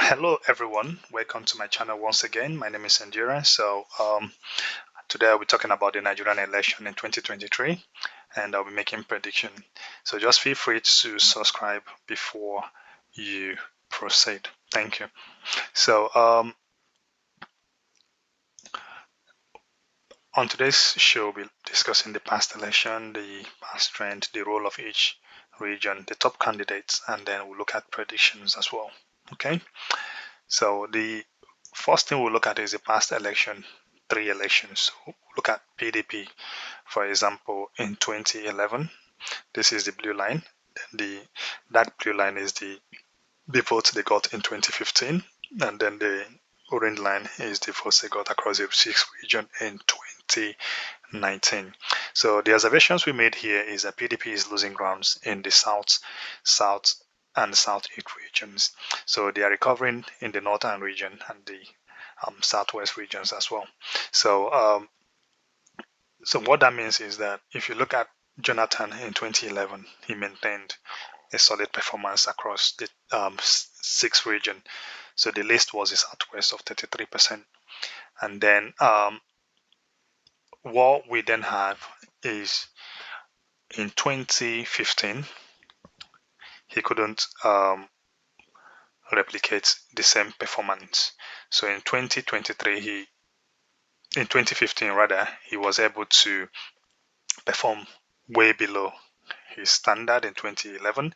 Hello everyone, welcome to my channel once again. My name is Nigerian. Today I'll be talking about the Nigerian election in 2023 and I'll be making prediction. So just feel free to subscribe before you proceed. Thank you. So on today's show we'll be discussing the past election, the past trend, the role of each region, the top candidates, and then we'll look at predictions as well. Okay. So the first thing we'll look at is the past election, 3 elections. So we'll look at PDP, for example, in 2011. This is the blue line. That blue line is the votes they got in 2015, and then the orange line is the votes they got across the 6 region in 2019. So the observations we made here is that PDP is losing grounds in the south, and southeast regions. So they are recovering in the northern region and the southwest regions as well. So what that means is that if you look at Jonathan in 2011, he maintained a solid performance across the 6 region. So the list was the southwest of 33%. And then what we then have is in 2015, he couldn't replicate the same performance. So in 2023, in 2015 rather, he was able to perform way below his standard in 2011,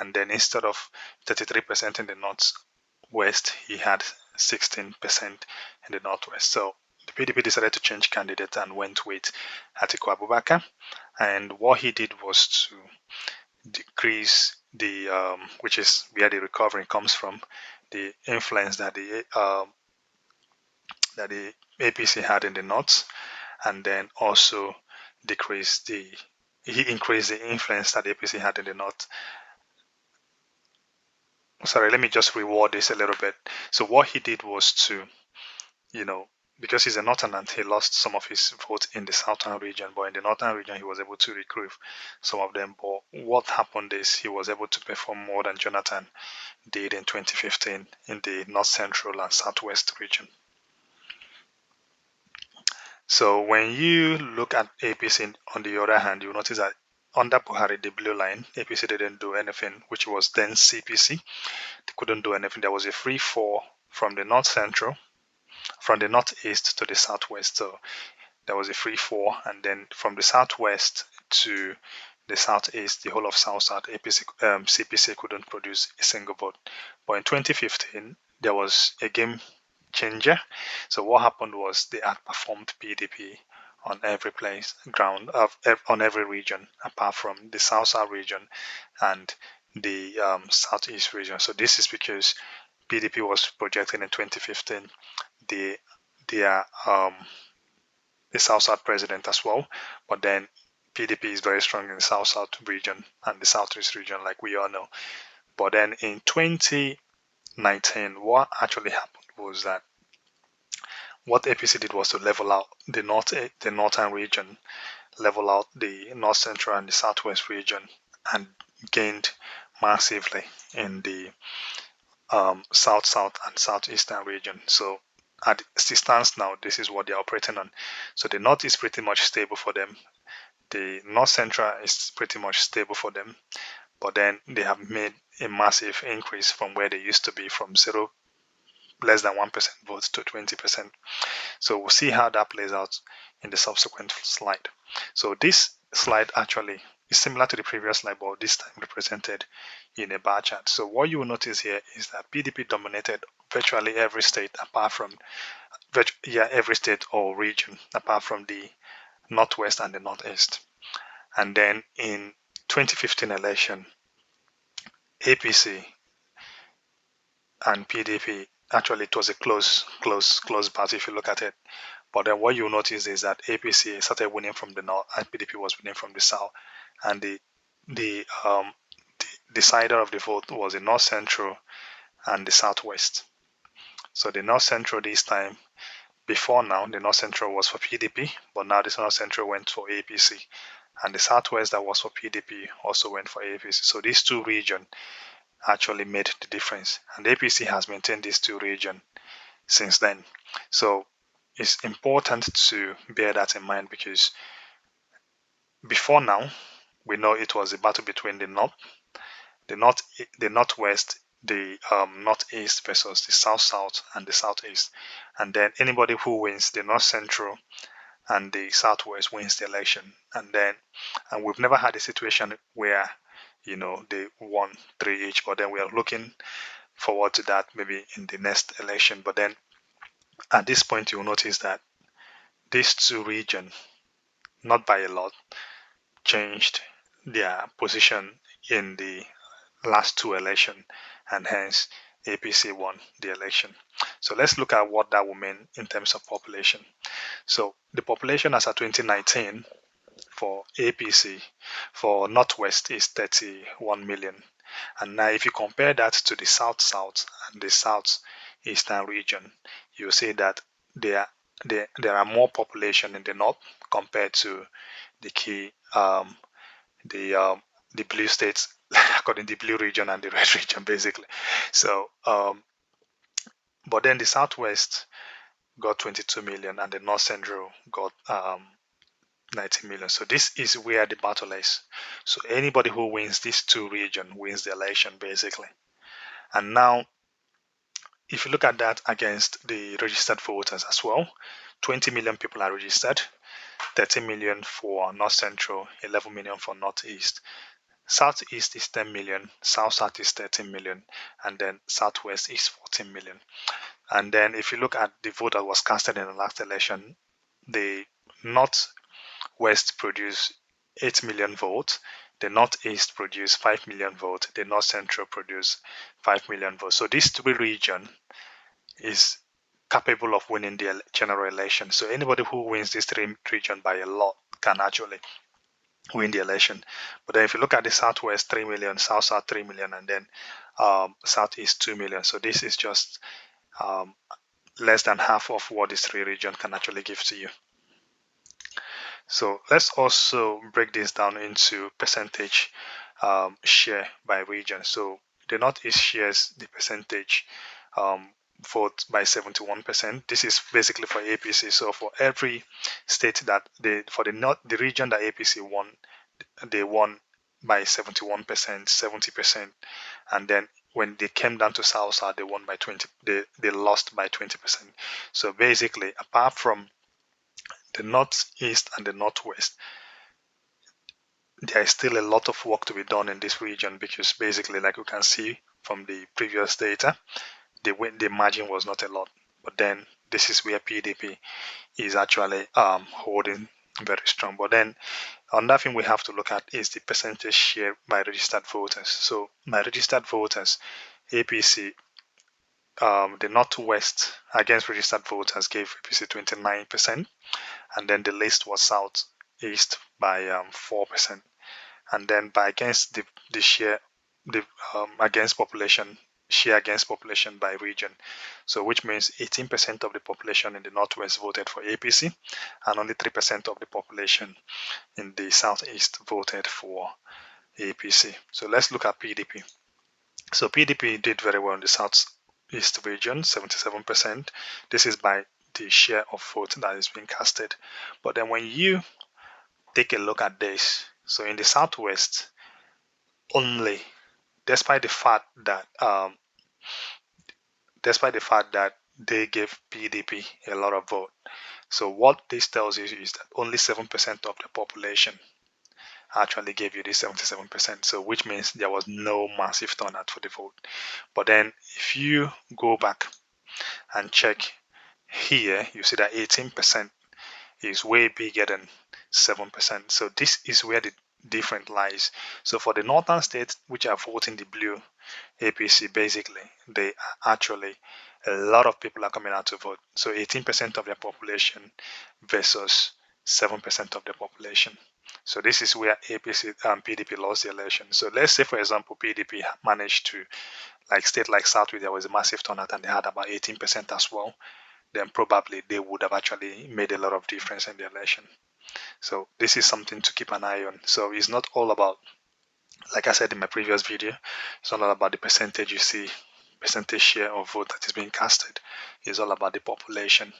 and then instead of 33% in the northwest, he had 16% in the northwest. So the PDP decided to change candidate and went with Atiku Abubakar, and what he did was to decrease the which is where the recovery comes from, the influence that the APC had in the north, and then also he increased the influence that the APC had in the north. Sorry, let me just reword this a little bit. So what he did was to, because he's a northern, he lost some of his votes in the southern region, but in the northern region he was able to recruit some of them. But what happened is he was able to perform more than Jonathan did in 2015 in the north central and southwest region. So when you look at APC on the other hand, you notice that under Buhari, the blue line, APC didn't do anything, which was then CPC. They couldn't do anything. There was a free fall from the north central, from the northeast to the southwest. So there was a free fall, and then from the southwest to the southeast, the whole of South APC, CPC couldn't produce a single vote. But in 2015, there was a game changer. So what happened was they outperformed PDP on every on every region apart from the South region and the Southeast region. So this is because PDP was projected in 2015 the South president as well, but then PDP is very strong in the South region and the Southeast region, like we all know. But then in 2019, what actually happened was that what APC did was to level out the northern region, level out the north central and the southwest region, and gained massively in the south and southeastern region. So as it stands now, this is what they're operating on. So the north is pretty much stable for them. The north central is pretty much stable for them, but then they have made a massive increase from where they used to be, from less than 1% votes to 20%. So we'll see how that plays out in the subsequent slide. So this slide actually is similar to the previous slide, but this time represented in a bar chart. So what you will notice here is that PDP dominated virtually every state apart from every state or region apart from the northwest and the northeast. And then in 2015 election, APC and PDP, actually it was a close battle if you look at it. But then what you'll notice is that APC started winning from the north and PDP was winning from the south. And the decider of the vote was the north central and the southwest. So the north central this time, before now, the north central was for PDP, but now the north central went for APC. And the southwest that was for PDP also went for APC. So these two regions, actually made the difference. And the APC has maintained these two regions since then. So it's important to bear that in mind, because before now, we know it was a battle between the northwest, the northeast versus the south and the southeast, and then anybody who wins, the north central and the southwest, wins the election. And we've never had a situation where they won three each, but then we are looking forward to that maybe in the next election. But then at this point, you'll notice that these two regions, not by a lot, changed their position in the last two elections, and hence APC won the election. So let's look at what that will mean in terms of population. So the population as of 2019 for APC for Northwest is 31 million. And now if you compare that to the South and the Southeastern region, you'll see that there are more population in the north compared to the key the um, the blue states, according to the blue region and the red region, basically. So, but then the Southwest got 22 million, and the North Central got 19 million. So this is where the battle is. So anybody who wins these two regions wins the election, basically. And now, if you look at that against the registered voters as well, 20 million people are registered, 13 million for North Central, 11 million for Northeast. Southeast is 10 million, South is 13 million, and then Southwest is 14 million. And then if you look at the vote that was casted in the last election, the Northwest produced 8 million votes, the Northeast produced 5 million votes, the North Central produced 5 million votes. So these three regions is capable of winning the general election. So anybody who wins this three region by a lot can actually win the election. But then if you look at the Southwest, 3 million, South 3 million, and then Southeast 2 million. So this is just less than half of what this three region can actually give to you. So let's also break this down into percentage share by region. So the Northeast shares the percentage vote by 71%. This is basically for APC. So for every state that for the region that APC won, they won by 71%, 70%, and then when they came down to South, they won by 20. They lost by 20%. So basically, apart from the Northeast and the Northwest, there is still a lot of work to be done in this region, because basically, like you can see from the previous data, the margin was not a lot. But then this is where PDP is actually holding very strong. But then another thing we have to look at is the percentage share by registered voters. So by registered voters, APC, the Northwest against registered voters gave APC 29%, and then the list was Southeast by 4%, and then by against the share, the against population, share against population by region. So which means 18% of the population in the Northwest voted for APC, and only 3% of the population in the Southeast voted for APC. So let's look at PDP. So PDP did very well in the Southeast region, 77%. This is by the share of vote that is being casted. But then when you take a look at this, so in the Southwest, only, despite the fact that they gave PDP a lot of vote. So what this tells you is that only 7% of the population actually gave you this 77%. So which means there was no massive turnout for the vote. But then if you go back and check here, you see that 18% is way bigger than 7%. So this is where the difference lies. So for the northern states, which are voting the blue APC, basically, they are actually, a lot of people are coming out to vote. So 18% of their population versus 7% of the population. So this is where APC and PDP lost the election. So let's say, for example, PDP managed to, like state like South, where there was a massive turnout and they had about 18% as well, then probably they would have actually made a lot of difference in the election. So this is something to keep an eye on. So it's not all about Like I said in my previous video, it's not all about the percentage you see, percentage share of vote that is being casted. It's all about the population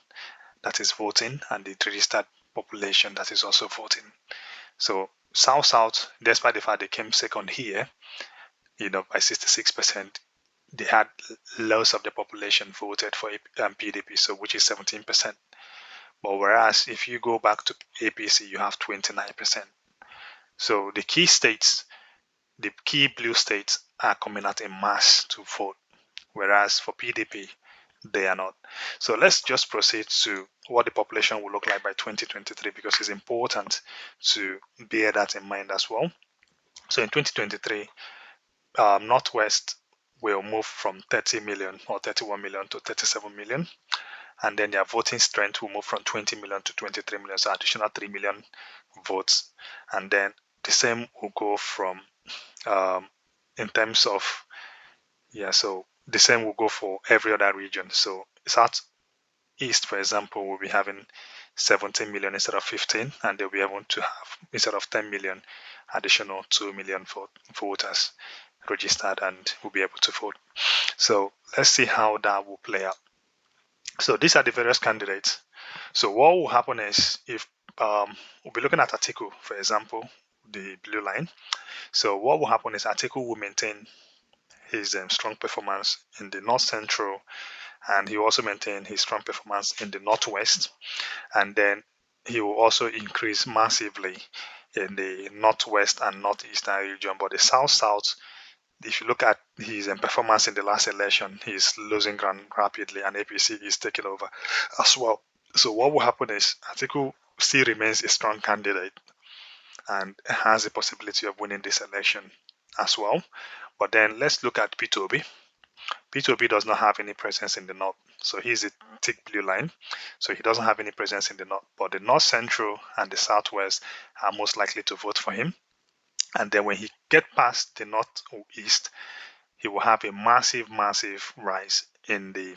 that is voting and the registered population that is also voting. So South, despite the fact they came second here, by 66%, they had lots of the population voted for PDP, so which is 17%. But whereas if you go back to APC, you have 29%. So the key states, the key blue states are coming out in mass to vote, whereas for PDP, they are not. So let's just proceed to what the population will look like by 2023, because it's important to bear that in mind as well. So in 2023, Northwest will move from 30 million or 31 million to 37 million. And then their voting strength will move from 20 million to 23 million, so additional 3 million votes. And then the same will go from, in terms of, so the same will go for every other region. So Southeast, for example, will be having 17 million instead of 15, and they'll be able to have, instead of 10 million, additional 2 million voters registered and will be able to vote. So let's see how that will play out. So these are the various candidates. So what will happen is, if we'll be looking at Atiku, for example, the blue line. So what will happen is Atiku will maintain his strong performance in the North Central, and he will also maintain his strong performance in the Northwest, and then he will also increase massively in the Northwest and Northeastern region. But the South, if you look at his performance in the last election, he's losing ground rapidly, and APC is taking over as well. So what will happen is Atiku still remains a strong candidate and has the possibility of winning this election as well. But then let's look at P2B. P2B does not have any presence in the north, so he's a thick blue line, so he doesn't have any presence in the north. But the North Central and the Southwest are most likely to vote for him. And then when he get past the Northeast, he will have a massive rise in the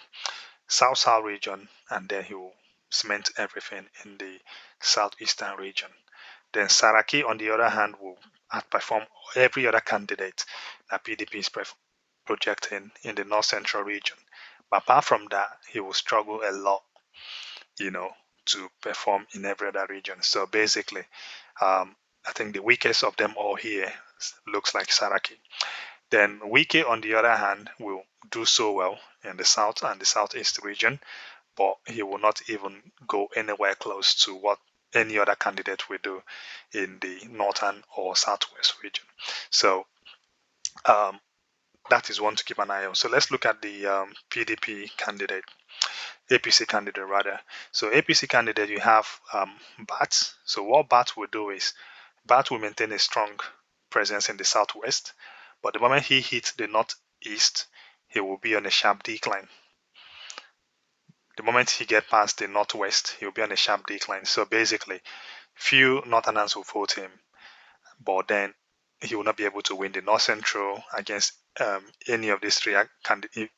South region, and then he will cement everything in the Southeastern region. Then Saraki, on the other hand, will outperform every other candidate that PDP is projecting in the North Central region. But apart from that, he will struggle a lot, to perform in every other region. So basically, I think the weakest of them all here looks like Saraki. Then Wike, on the other hand, will do so well in the South and the Southeast region, but he will not even go anywhere close to what any other candidate will do in the Northern or Southwest region. So that is one to keep an eye on. So let's look at the PDP candidate, APC candidate rather. So APC candidate, you have BAT. So what BAT will do is, BAT will maintain a strong presence in the Southwest, but the moment he hits the Northeast, he will be on a sharp decline. The moment he gets past the Northwest, he'll be on a sharp decline. So basically, few Northerners will vote him, but then he will not be able to win the North Central against any of these three candidates,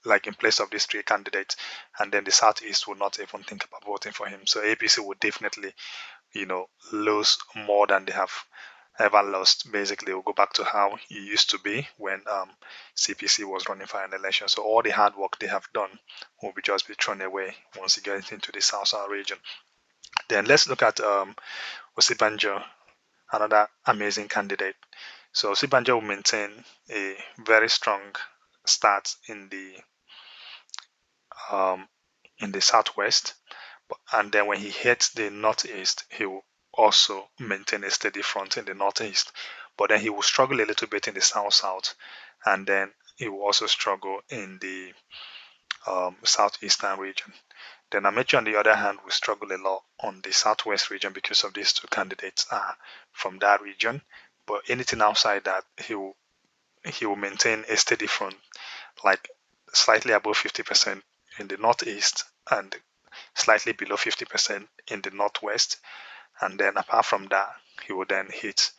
like in place of these three candidates, and then the Southeast will not even think about voting for him. So APC will definitely, lose more than they have ever lost. Basically, we'll go back to how it used to be when CPC was running for an election. So all the hard work they have done will just be thrown away once you get into the South region. Then let's look at Osibanjo, another amazing candidate. So Osibanjo will maintain a very strong start in the Southwest, and then when he hits the Northeast, he will also maintain a steady front in the Northeast, but then he will struggle a little bit in the South, and then he will also struggle in the Southeastern region. Then Amechi, on the other hand, will struggle a lot on the Southwest region because of these two candidates are from that region. But anything outside that, he will maintain a steady front, like slightly above 50% in the Northeast and slightly below 50% in the Northwest. And then apart from that, he will then hit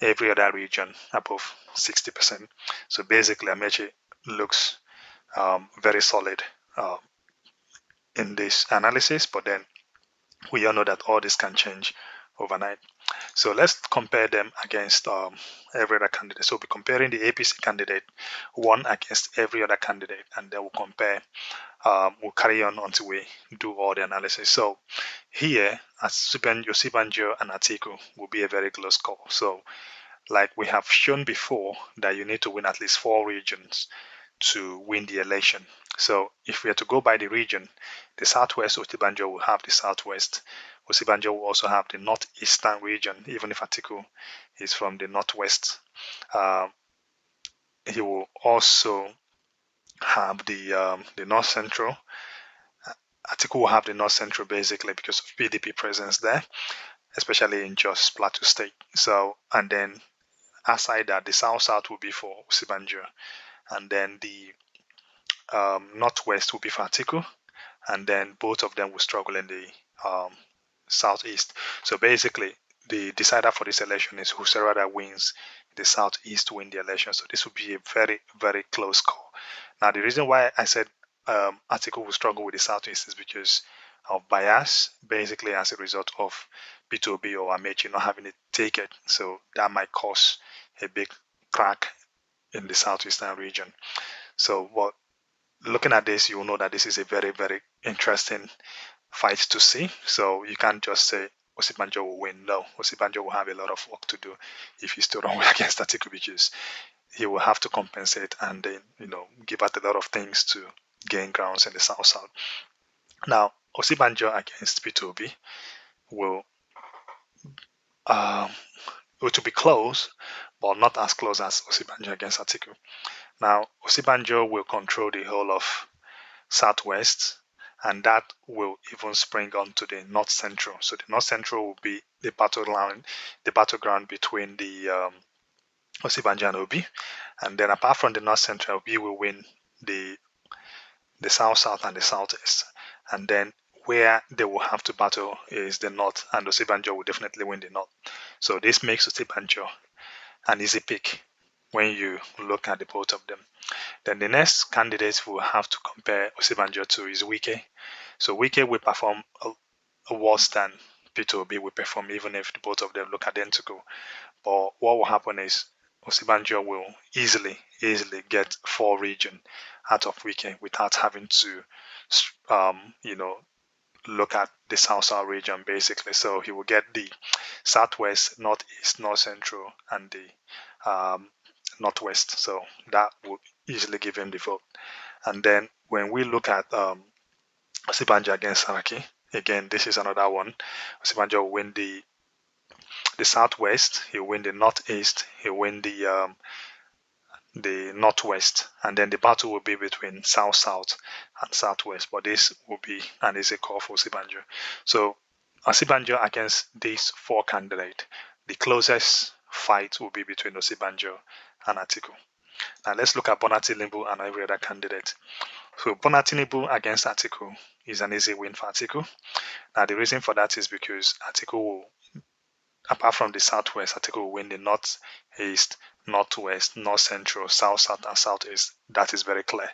every other region above 60%. So basically, Amechi looks very solid in this analysis, but then we all know that all this can change overnight. So let's compare them against every other candidate. So we'll be comparing the APC candidate one against every other candidate, and then we'll compare. We'll carry on until we do all the analysis. So here, as Osibanjo and Atiku will be a very close call. So like we have shown before, that you need to win at least 4 regions to win the election. So if we are to go by the region, the Southwest, Osibanjo will have the Southwest. Osibanjo will also have the Northeastern region, even if Atiku is from the Northwest. He will also have the North Central. Atiku will have the North Central basically because of PDP presence there, especially in Jos Plateau State. So, and then aside that, the South will be for Osibanjo, and then the Northwest will be for Atiku, and then both of them will struggle in the um, Southeast. So basically, the decider for this election is whoever that wins the Southeast win the election. So this will be a very, very close call. Now, the reason why I said Atiku will struggle with the Southeast is because of bias, basically as a result of P2B or Amechi not having a ticket. So that might cause a big crack in the Southeastern region. So, but looking at this, you will know that this is a very, very interesting fight to see. So you can't just say Osibanjo will win. No, Osibanjo will have a lot of work to do if he still don't win against Atiku, because he will have to compensate and then give out a lot of things to gain grounds in the South. Now Osibanjo against P2B will um, to be close, but not as close as Osibanjo against Atiku. Now Osibanjo will control the whole of Southwest, and that will even spring onto the North Central. So the North Central will be the battleground between the Osibanjo and Obi, and then apart from the North Central, Obi will win the South and the Southeast, and then where they will have to battle is the North, and Osibanjo will definitely win the North. So this makes Osibanjo an easy pick when you look at the both of them. Then the next candidate we'll have to compare Osibanjo to is Wike. So Wike will perform worse than P2B will perform, even if the both of them look identical. But what will happen is Osibanjo will easily get 4 regions out of Wike without having to, look at the South region basically. So he will get the Southwest, Northeast, North Central, and the Northwest. So that would easily give him the vote. And then when we look at Osibanjo against Saraki, again, this is another one. Osibanjo will win the Southwest, he'll win the Northeast, he'll win the Northwest, and then the battle will be between South and Southwest. But this will be an easy call for Osibanjo. So Osibanjo against these 4 candidates, the closest fight will be between Osibanjo and Atiku. Now let's look at Bola Tinubu and every other candidate. So Bola Tinubu against Atiku is an easy win for Atiku. Now the reason for that is because Atiku will, apart from the Southwest, Atiku will win the Northeast, Northwest, North Central, South, and Southeast. That is very clear.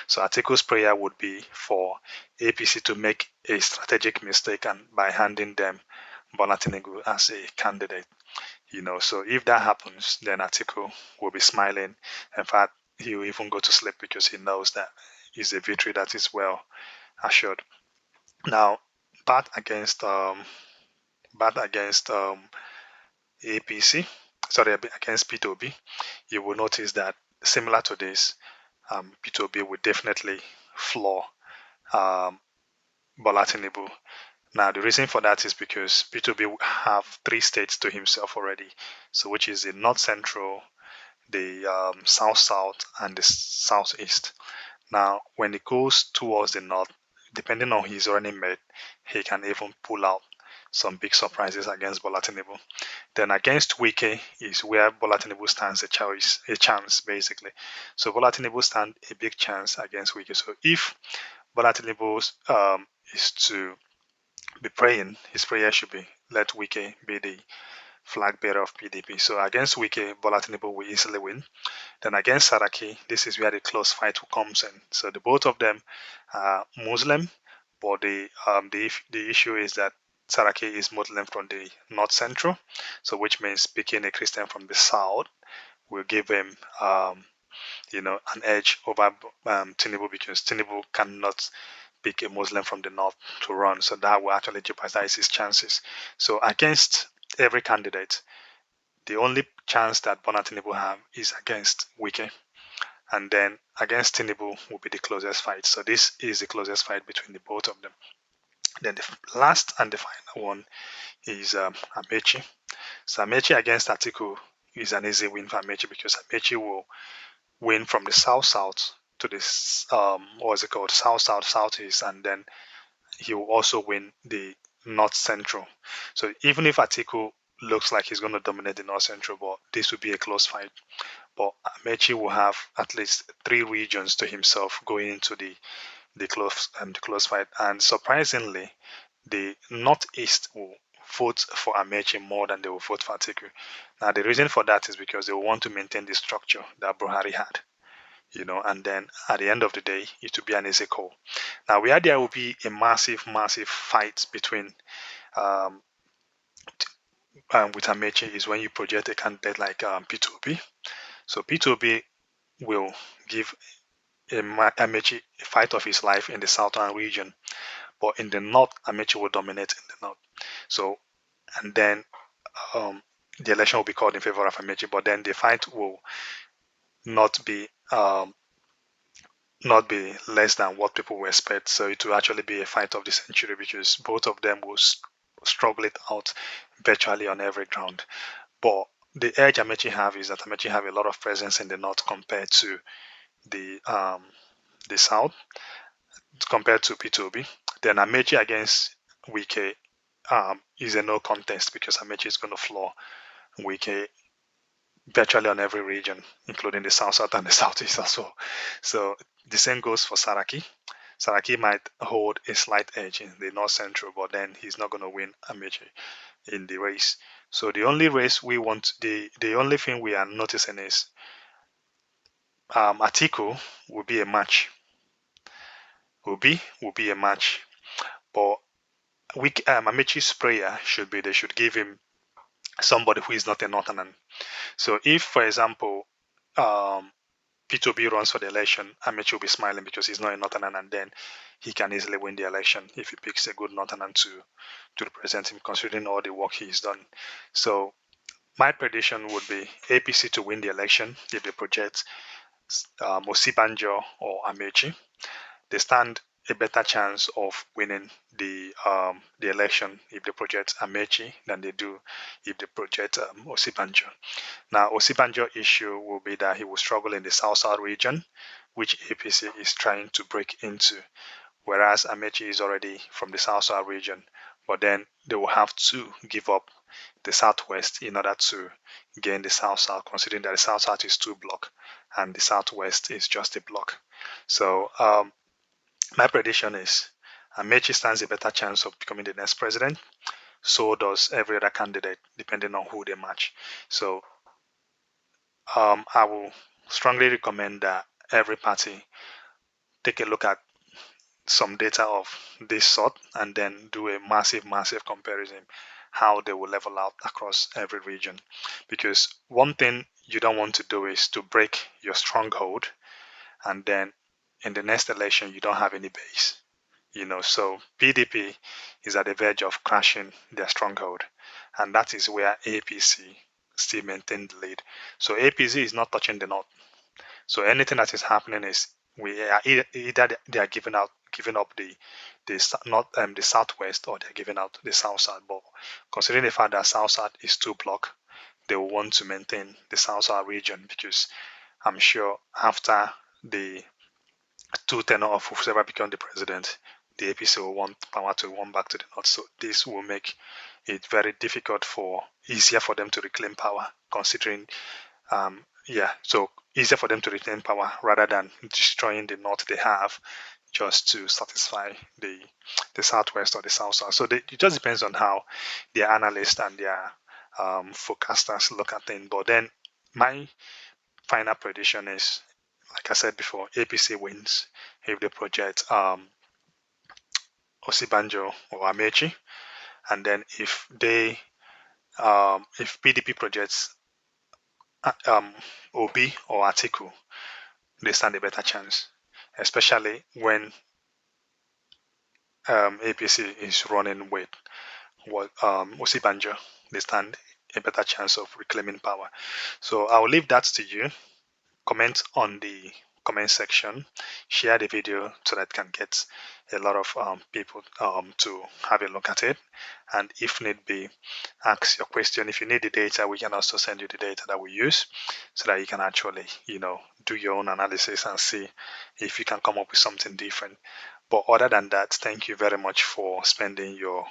So Atiku's prayer would be for APC to make a strategic mistake and by handing them Bola Tinubu as a candidate. So if that happens, then Atiku will be smiling. In fact, he will even go to sleep because he knows that it's a victory that is well assured. Now, bad against APC, sorry, against P2B, you will notice that similar to this, P2B will definitely floor Bola Tinubu. Now, the reason for that is because P2B will have 3 states to himself already, so which is the North Central, the South, and the Southeast. Now, when it goes towards the North, depending on his running mate, he can even pull out some big surprises against Bola Tinubu. Then against Wike is where Bola Tinubu stands a chance basically. So Bola Tinubu stands a big chance against Wike. So if Bola Tinubu is to be praying, his prayer should be let Wike be the flag bearer of PDP. So against Wike, Bola Tinubu will easily win. Then against Saraki, this is where the close fight comes in. So the both of them are Muslim, but the issue is that Saraki is Muslim from the North Central, so which means picking a Christian from the South will give him, an edge over Tinubu, because Tinubu cannot pick a Muslim from the North to run, so that will actually jeopardize his chances. So against every candidate, the only chance that Bola Tinubu have is against Wike, and then against Tinubu will be the closest fight. So this is the closest fight between the both of them. Then the last and the final one is Amechi. So Amechi against Atiku is an easy win for Amechi, because Amechi will win from the south to this what's it called, south southeast, and then he will also win the north central. So even if Atiku looks like he's going to dominate the north central, but this will be a close fight. But Amechi will have at least 3 regions to himself going into the close fight, and surprisingly, the northeast will vote for Amechi more than they will vote for Atiku. Now the reason for that is because they want to maintain the structure that Buhari had, and then at the end of the day, it will be an easy call. Now, where there will be a massive, massive fight between um, with Amechi is when you project a candidate like P2B. So P2B will give Amechi a fight of his life in the southern region, but in the north, Amechi will dominate in the north. So, and then the election will be called in favor of Amechi, but then the fight will not be um, not be less than what people will expect. So it will actually be a fight of the century, because both of them will struggle it out virtually on every ground. But the edge Amechi have is that Amechi have a lot of presence in the north compared to the south, compared to P2B. Then Amechi against Wike is a no contest, because Amechi is going to floor Wike virtually on every region, including the south and the southeast as well. So the same goes for Saraki. Saraki might hold a slight edge in the north central, but then he's not going to win Amechi in the race. So the only race we want, the only thing we are noticing is Atiku will be a match. Will be a match, but Amechi's prayer should be they should give him somebody who is not a northerner. So if, for example, P2B runs for the election, Amechi will be smiling because he's not a northerner, and then he can easily win the election if he picks a good northerner to represent him, considering all the work he's done. So my prediction would be APC to win the election if they project Osibanjo or Amechi. They stand a better chance of winning the election if they project Amechi than they do if they project Osibanjo. Now, Osibanjo issue will be that he will struggle in the South region, which APC is trying to break into, whereas Amechi is already from the South region. But then they will have to give up the Southwest in order to gain the South, considering that the South is 2 blocks and the Southwest is just a block. So my prediction is Amechi stands a better chance of becoming the next president. So does every other candidate, depending on who they match. So I will strongly recommend that every party take a look at some data of this sort and then do a massive, massive comparison how they will level out across every region. Because one thing you don't want to do is to break your stronghold and then in the next election you don't have any base. So PDP is at the verge of crashing their stronghold, and that is where APC still maintain the lead. So APC is not touching the north. So anything that is happening is we are either they are giving up the southwest, or they're giving out the south. But considering the fact that south is 2 blocks, they will want to maintain the south region, because I'm sure after the two tenure of whoever become the president, the APC will want power to run back to the north. So this will make it very difficult easier for them to reclaim power, considering so easier for them to retain power rather than destroying the north they have just to satisfy the southwest or the south. So it just depends on how their analysts and their forecasters look at things. But then my final prediction is, like I said before, APC wins if they project Osibanjo or Amechi. and then if PDP projects Obi or Atiku, they stand a better chance, especially when APC is running with Osibanjo. They stand a better chance of reclaiming power. So I'll leave that to you. Comment on the comment section, share the video so that can get a lot of people to have a look at it, and if need be, ask your question. If you need the data, we can also send you the data that we use so that you can actually do your own analysis and see if you can come up with something different. But other than that, thank you very much for spending your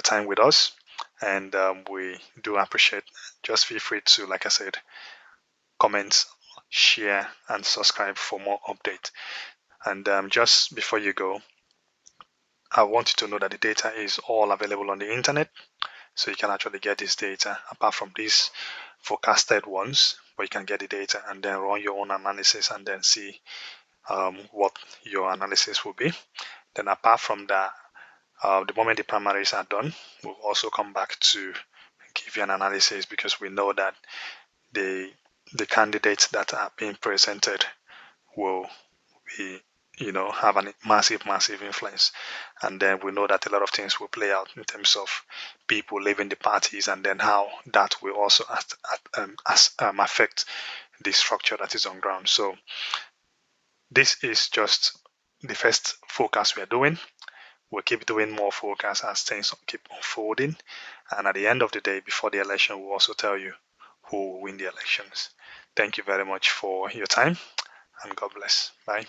time with us, and we do appreciate. Just feel free to, like I said, comment, share, and subscribe for more updates. And just before you go, I want you to know that the data is all available on the internet, so you can actually get this data apart from these forecasted ones, but you can get the data and then run your own analysis and then see what your analysis will be. Then apart from that, the moment the primaries are done, we'll also come back to give you an analysis, because we know that the candidates that are being presented will be have a massive influence, and then we know that a lot of things will play out in terms of people leaving the parties, and then how that will also affect the structure that is on ground. So this is just the first focus we are doing. We'll keep doing more focus as things keep unfolding, and at the end of the day, before the election, we'll also tell you who will win the elections. Thank you very much for your time, and God bless. Bye.